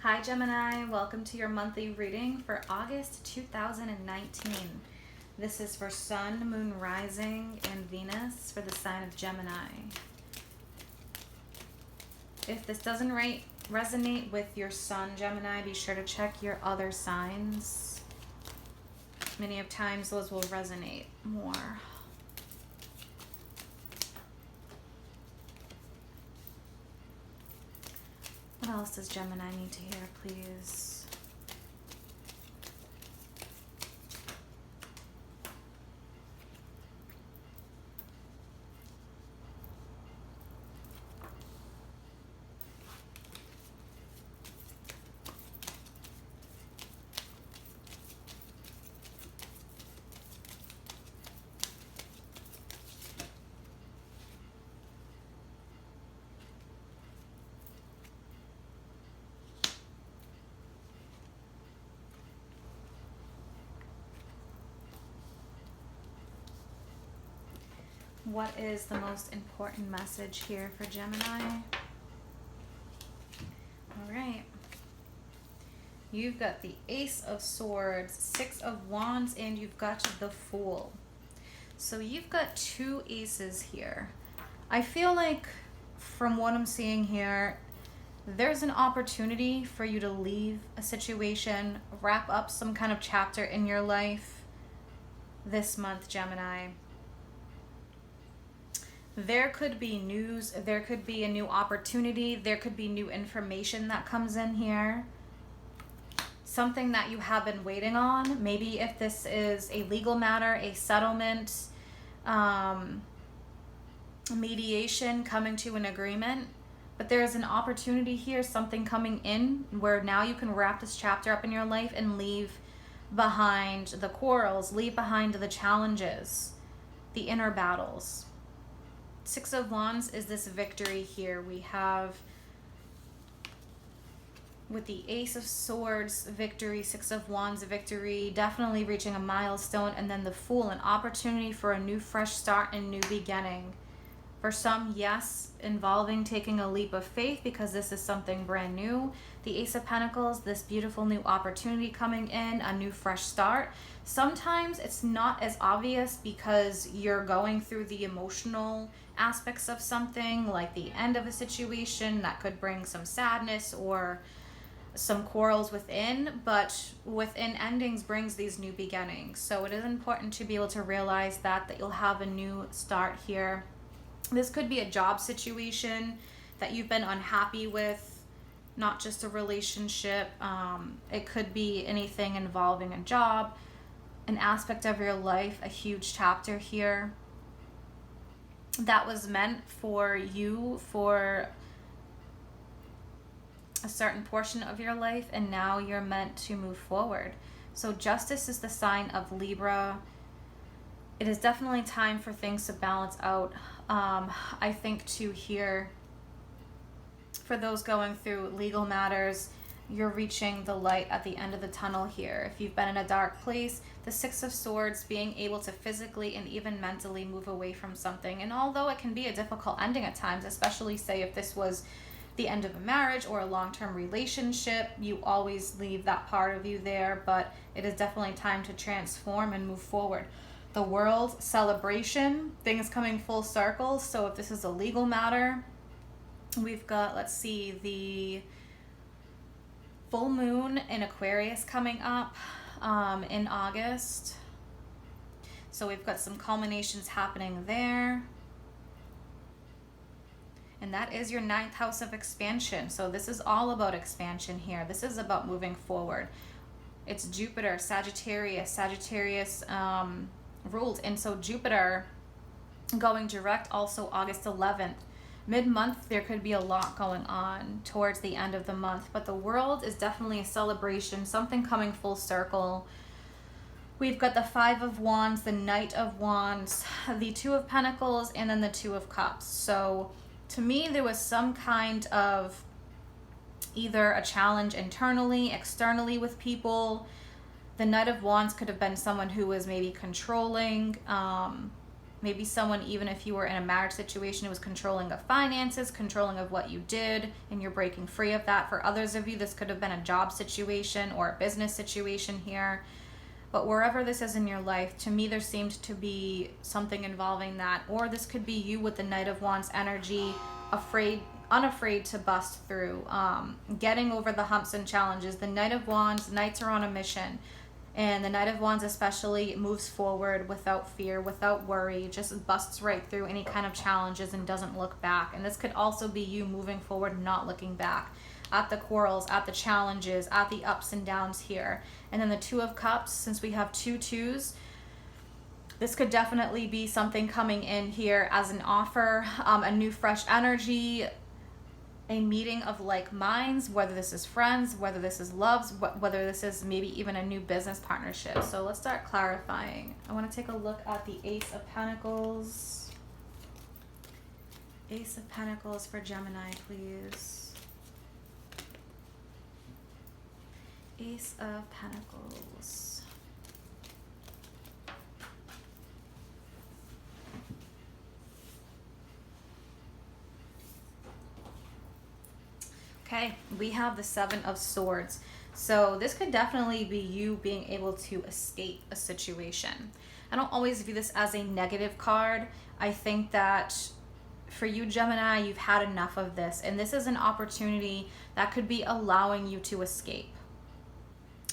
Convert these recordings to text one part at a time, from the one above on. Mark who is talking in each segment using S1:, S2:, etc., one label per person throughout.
S1: Hi Gemini, welcome to your monthly reading for August 2019. This is for Sun, Moon, Rising, and Venus for the sign of Gemini. If this doesn't resonate with your Sun, Gemini, be sure to check your other signs. Many of times those will resonate more. What else does Gemini need to hear, please? What is the most important message here for Gemini? All right. You've got the Ace of Swords, Six of Wands, and you've got the Fool. So you've got two aces here. I feel like from what I'm seeing here, there's an opportunity for you to leave a situation, wrap up some kind of chapter in your life this month, Gemini. There could be news, there could be a new opportunity, there could be new information that comes in here. Something that you have been waiting on. Maybe if this is a legal matter, a settlement, mediation, coming to an agreement. But there's an opportunity here, something coming in where now you can wrap this chapter up in your life and leave behind the quarrels, leave behind the challenges, the inner battles. Six of Wands is this victory here. We have with the Ace of Swords victory, Six of Wands victory, definitely reaching a milestone, and then the Fool, an opportunity for a new fresh start and new beginning. For some, yes, involving taking a leap of faith because this is something brand new. The Ace of Pentacles, this beautiful new opportunity coming in, a new fresh start. Sometimes it's not as obvious because you're going through the emotional aspects of something, like the end of a situation that could bring some sadness or some quarrels within, but within endings brings these new beginnings. So it is important to be able to realize that you'll have a new start here. This could be a job situation that you've been unhappy with, not just a relationship. It could be anything involving a job, an aspect of your life, a huge chapter here that was meant for you for a certain portion of your life, and now you're meant to move forward. So Justice is the sign of Libra. It is definitely time for things to balance out. I think too here, for those going through legal matters, you're reaching the light at the end of the tunnel here. If you've been in a dark place, the Six of Swords, being able to physically and even mentally move away from something. And although it can be a difficult ending at times, especially say if this was the end of a marriage or a long-term relationship, you always leave that part of you there, but it is definitely time to transform and move forward. The World, celebration, things coming full circle. So if this is a legal matter, we've got, let's see, the full moon in Aquarius coming up in August. So we've got some culminations happening there. And that is your 9th house of expansion. So this is all about expansion here. This is about moving forward. It's Jupiter, Sagittarius ruled. And so Jupiter going direct also August 11th. Mid-month, there could be a lot going on towards the end of the month. But the World is definitely a celebration, something coming full circle. We've got the Five of Wands, the Knight of Wands, the Two of Pentacles, and then the Two of Cups. So to me, there was some kind of either a challenge internally, externally with people. The Knight of Wands could have been someone who was maybe controlling, Maybe someone, even if you were in a marriage situation, was controlling of finances, controlling of what you did, and you're breaking free of that. For others of you, this could have been a job situation or a business situation here. But wherever this is in your life, to me, there seemed to be something involving that. Or this could be you with the Knight of Wands energy, unafraid to bust through, getting over the humps and challenges. The Knight of Wands, Knights are on a mission. And the Knight of Wands especially moves forward without fear, without worry, just busts right through any kind of challenges and doesn't look back. And this could also be you moving forward, not looking back at the quarrels, at the challenges, at the ups and downs here. And then the Two of Cups, since we have two twos, this could definitely be something coming in here as an offer, a new fresh energy, a meeting of like minds, whether this is friends, whether this is loves, whether this is maybe even a new business partnership. So let's start clarifying. I want to take a look at the Ace of Pentacles. Ace of Pentacles for Gemini, please. Ace of Pentacles. Okay, we have the Seven of Swords. So this could definitely be you being able to escape a situation. I don't always view this as a negative card. I think that for you, Gemini, you've had enough of this. And this is an opportunity that could be allowing you to escape.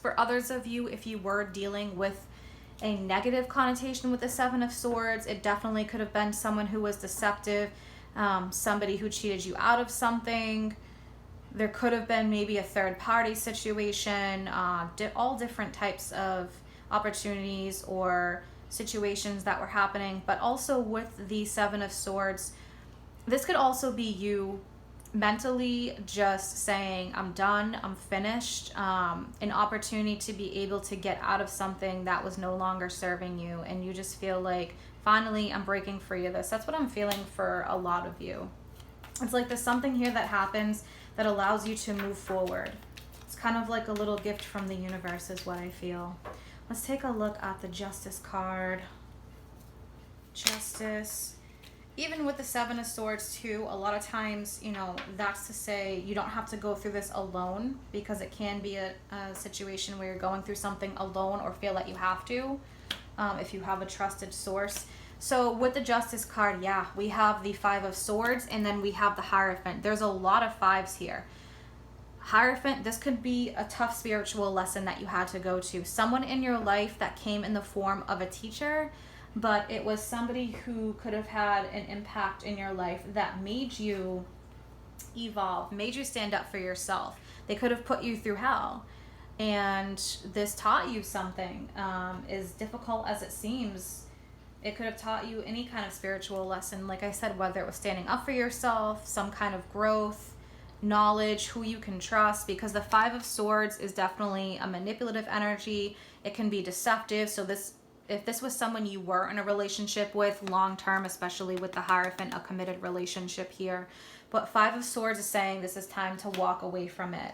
S1: For others of you, if you were dealing with a negative connotation with the Seven of Swords, it definitely could have been someone who was deceptive, somebody who cheated you out of something. There could have been maybe a third party situation, all different types of opportunities or situations that were happening. But also with the Seven of Swords, this could also be you mentally just saying, I'm done, I'm finished, an opportunity to be able to get out of something that was no longer serving you. And you just feel like, finally, I'm breaking free of this. That's what I'm feeling for a lot of you. It's like there's something here that happens that allows you to move forward. It's kind of like a little gift from the universe is what I feel. Let's take a look at the Justice card. Justice. Even with the Seven of Swords too, a lot of times, you know, that's to say you don't have to go through this alone, because it can be a situation where you're going through something alone or feel that you have to, if you have a trusted source. So with the Justice card, yeah, we have the Five of Swords, and then we have the Hierophant. There's a lot of fives here. Hierophant, this could be a tough spiritual lesson that you had to go to. Someone in your life that came in the form of a teacher, but it was somebody who could have had an impact in your life that made you evolve, made you stand up for yourself. They could have put you through hell. And this taught you something. As difficult as it seems, it could have taught you any kind of spiritual lesson. Like I said, whether it was standing up for yourself, some kind of growth, knowledge, who you can trust, because the Five of Swords is definitely a manipulative energy. It can be deceptive. So if this was someone you were in a relationship with long-term, especially with the Hierophant, a committed relationship here. But Five of Swords is saying this is time to walk away from it.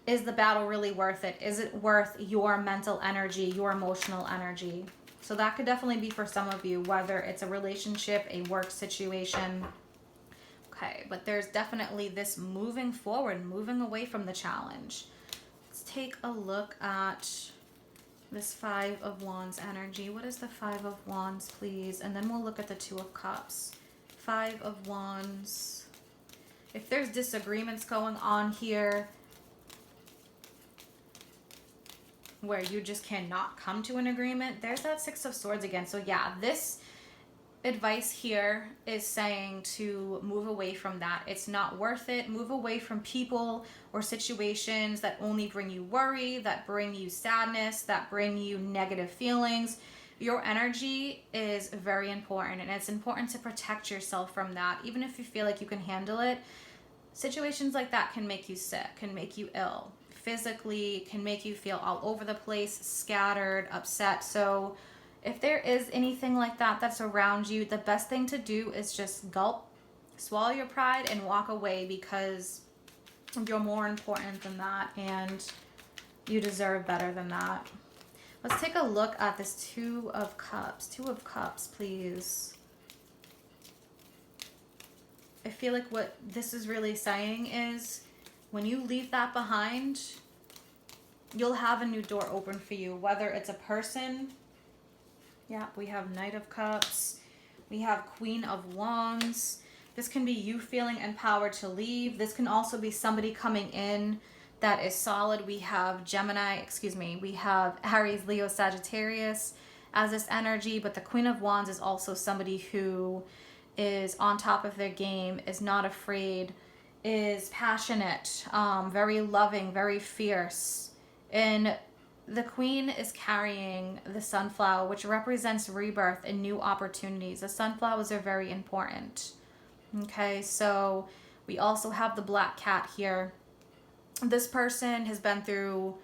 S1: Is the battle really worth it? Is it worth your mental energy, your emotional energy? So that could definitely be for some of you, whether it's a relationship, a work situation. Okay, but there's definitely this moving forward, moving away from the challenge. Let's take a look at this Five of Wands energy. What is the Five of Wands, please? And then we'll look at the Two of Cups. Five of Wands. If there's disagreements going on here, where you just cannot come to an agreement, there's that Six of Swords again. So yeah, this advice here is saying to move away from that. It's not worth it. Move away from people or situations that only bring you worry, that bring you sadness, that bring you negative feelings. Your energy is very important, and it's important to protect yourself from that. Even if you feel like you can handle it, situations like that can make you sick, can make you ill. Physically, can make you feel all over the place, scattered, upset. So if there is anything like that that's around you, the best thing to do is just gulp, swallow your pride, and walk away, because you're more important than that, and you deserve better than that. Let's take a look at this Two of Cups. Two of Cups, please. I feel like what this is really saying is when you leave that behind, you'll have a new door open for you, whether it's a person. Yeah, we have Knight of Cups. We have Queen of Wands. This can be you feeling empowered to leave. This can also be somebody coming in that is solid. We have we have Aries, Leo, Sagittarius as this energy, but the Queen of Wands is also somebody who is on top of their game, is not afraid, is passionate, very loving, very fierce. And the Queen is carrying the sunflower, which represents rebirth and new opportunities. The sunflowers are very important. Okay, so we also have the Black Cat here. This person has been through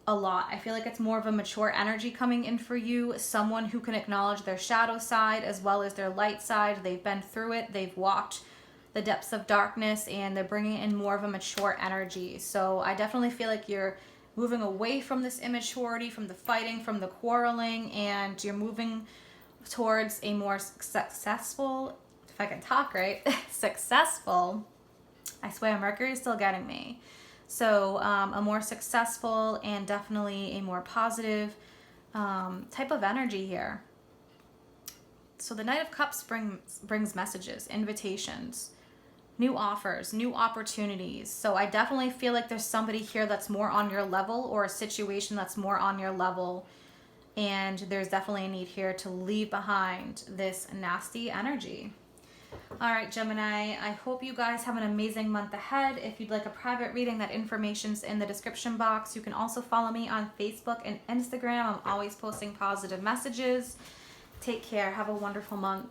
S1: a lot. I feel like it's more of a mature energy coming in for you. Someone who can acknowledge their shadow side as well as their light side. They've been through it. They've walked the depths of darkness, and they're bringing in more of a mature energy. So I definitely feel like you're moving away from this immaturity, from the fighting, from the quarreling, and you're moving towards a more successful, if I can talk right, successful, I swear Mercury is still getting me. So a more successful and definitely a more positive type of energy here. So the Knight of Cups brings messages, invitations, new offers, new opportunities. So I definitely feel like there's somebody here that's more on your level, or a situation that's more on your level. And there's definitely a need here to leave behind this nasty energy. All right, Gemini, I hope you guys have an amazing month ahead. If you'd like a private reading, that information's in the description box. You can also follow me on Facebook and Instagram. I'm always posting positive messages. Take care. Have a wonderful month.